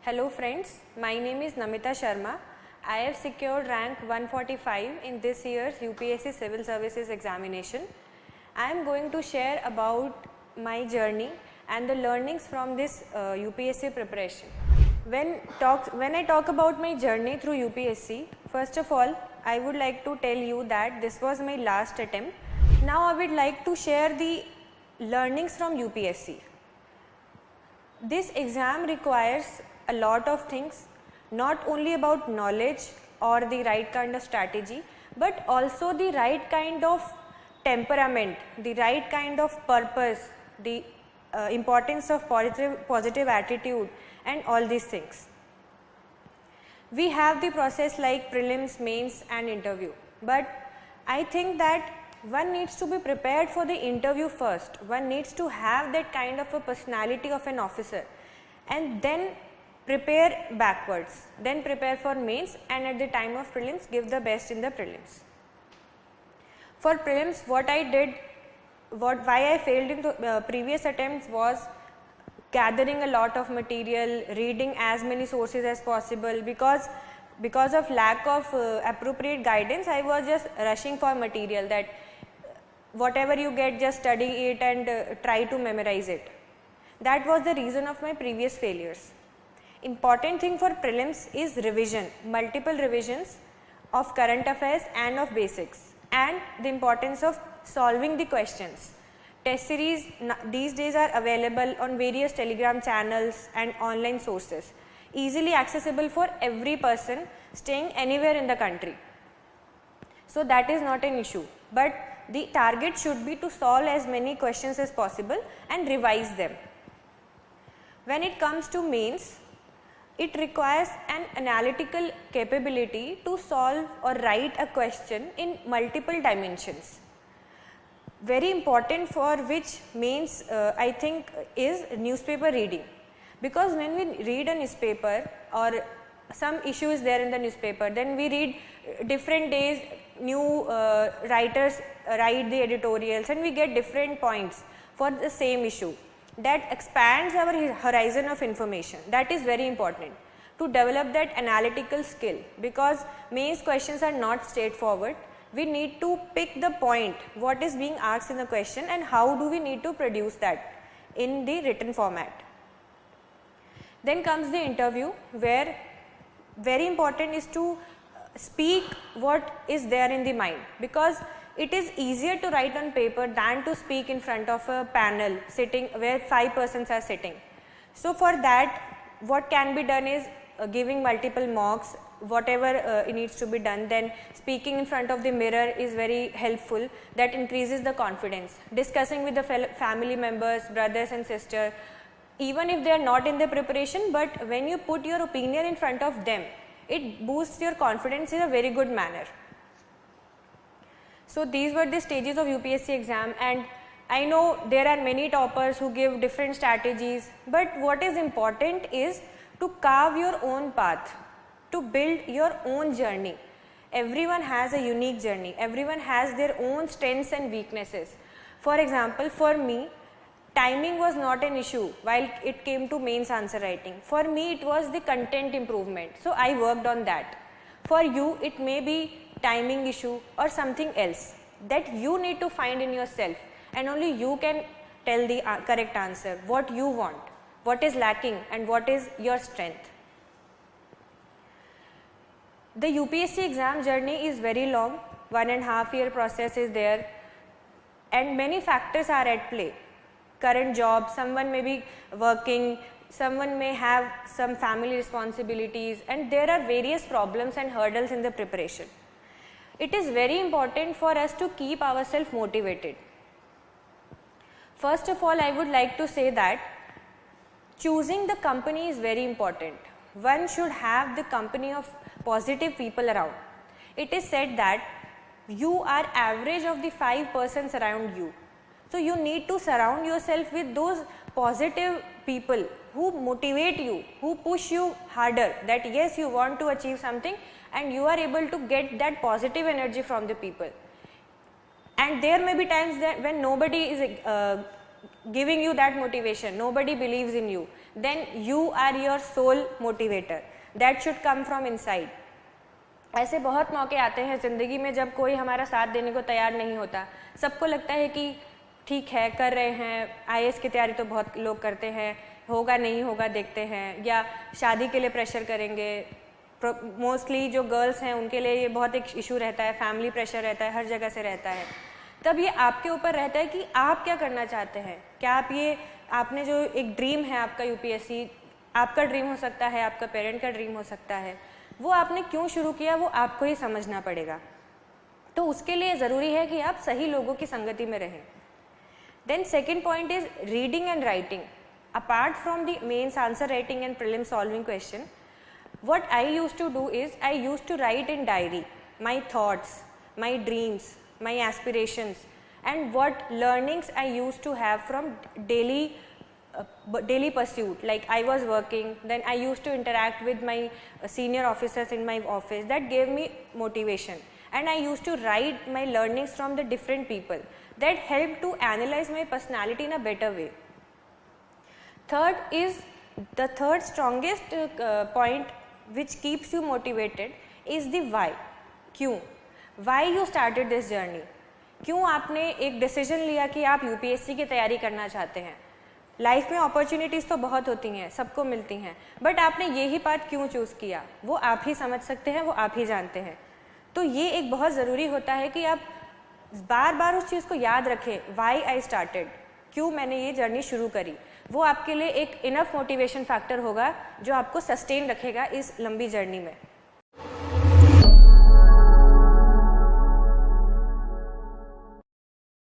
Hello friends, my name is Namita Sharma. I have secured rank 145 in this year's UPSC Civil Services examination. I am going to share about my journey and the learnings from this UPSC preparation. When I talk about my journey through UPSC, first of all, I would like to tell you that this was my last attempt. Now I would like to share the learnings from UPSC. This exam requires a lot of things, not only about knowledge or the right kind of strategy, but also the right kind of temperament, the right kind of purpose, the importance of positive attitude and all these things. We have the process like prelims, mains and interview, but I think that one needs to be prepared for the interview first. One needs to have that kind of a personality of an officer and then prepare backwards, then prepare for mains, and at the time of prelims give the best in the prelims. For prelims, what I did, why I failed in the previous attempts was gathering a lot of material, reading as many sources as possible, because of lack of appropriate guidance I was just rushing for material, that whatever you get just study it and try to memorize it. That was the reason of my previous failures. Important thing for prelims is revision, multiple revisions of current affairs and of basics, and the importance of solving the questions. Test series these days are available on various Telegram channels and online sources, easily accessible for every person staying anywhere in the country. So that is not an issue, but the target should be to solve as many questions as possible and revise them. When it comes to mains, it requires an analytical capability to solve or write a question in multiple dimensions. Very important for which mains I think is newspaper reading, because when we read a newspaper or some issue is there in the newspaper, then we read different days new writers write the editorials and we get different points for the same issue. That expands our horizon of information. That is very important to develop that analytical skill, because mains questions are not straightforward. We need to pick the point, what is being asked in the question and how do we need to produce that in the written format. Then comes the interview, where very important is to speak what is there in the mind, because it is easier to write on paper than to speak in front of a panel sitting where 5 persons are sitting. So for that, what can be done is giving multiple mocks, whatever it needs to be done. Then speaking in front of the mirror is very helpful, that increases the confidence. Discussing with the family members, brothers and sisters, even if they are not in the preparation, but when you put your opinion in front of them, it boosts your confidence in a very good manner. So these were the stages of UPSC exam, and I know there are many toppers who give different strategies, but what is important is to carve your own path, to build your own journey. Everyone has a unique journey, everyone has their own strengths and weaknesses. For example, for me, timing was not an issue while it came to mains answer writing. For me, it was the content improvement, so I worked on that. For you, it may be timing issue or something else that you need to find in yourself, and only you can tell the correct answer, what you want, what is lacking and what is your strength. The UPSC exam journey is very long, 1.5 year process is there, and many factors are at play. Current job, someone may be working, someone may have some family responsibilities, and there are various problems and hurdles in the preparation. It is very important for us to keep ourselves motivated. First of all, I would like to say that choosing the company is very important. One should have the company of positive people around. It is said that you are average of the 5 persons around you. So you need to surround yourself with those positive people who motivate you, who push you harder, that yes, you want to achieve something and you are able to get that positive energy from the people. And there may be times that when nobody is giving you that motivation, nobody believes in you, then you are your sole motivator. That should come from inside. ऐसे बहुत मौके आते हैं ज़िंदगी में जब कोई हमारा साथ देने को तैयार नहीं होता. सबको लगता है कि ठीक है कर रहे हैं, IAS की तैयारी तो बहुत लोग करते हैं, होगा नहीं होगा देखते हैं, या शादी के लिए प्रेशर करेंगे. मोस्टली जो गर्ल्स हैं उनके लिए ये बहुत एक इशू रहता है, फैमिली प्रेशर रहता है, हर जगह से रहता है. तब ये आपके ऊपर रहता है कि आप क्या करना चाहते हैं. क्या आप ये आपने जो एक ड्रीम है आपका UPSC, आपका ड्रीम हो सकता है, आपका पेरेंट का ड्रीम हो सकता है, वो आपने क्यों शुरू किया वो आपको ही समझना पड़ेगा. तो उसके लिए ज़रूरी है कि आप सही लोगों की संगति में रहें. Then second point is reading and writing. Apart from the mains answer writing and prelim solving question, what I used to do is I used to write in diary my thoughts, my dreams, my aspirations, and what learnings I used to have from daily pursuit. Like I was working, then I used to interact with my senior officers in my office. That gave me motivation, and I used to write my learnings from the different people. That helped to analyze my personality in a better way. Third is the third strongest point which keeps you motivated is the why. क्यों? Why you started this journey? क्यों आपने एक decision लिया कि आप UPSC की तैयारी करना चाहते हैं. लाइफ में अपॉर्चुनिटीज़ तो बहुत होती हैं, सबको मिलती हैं, बट आपने यही पाथ क्यों चूज़ किया वो आप ही समझ सकते हैं, वो आप ही जानते हैं. तो ये एक बहुत ज़रूरी होता है कि आप बार बार उस चीज़ को याद रखें, वाई आई स्टार्टेड, क्यों मैंने ये जर्नी शुरू करी. वो आपके लिए एक इनफ मोटिवेशन फैक्टर होगा जो आपको सस्टेन रखेगा इस लंबी जर्नी में.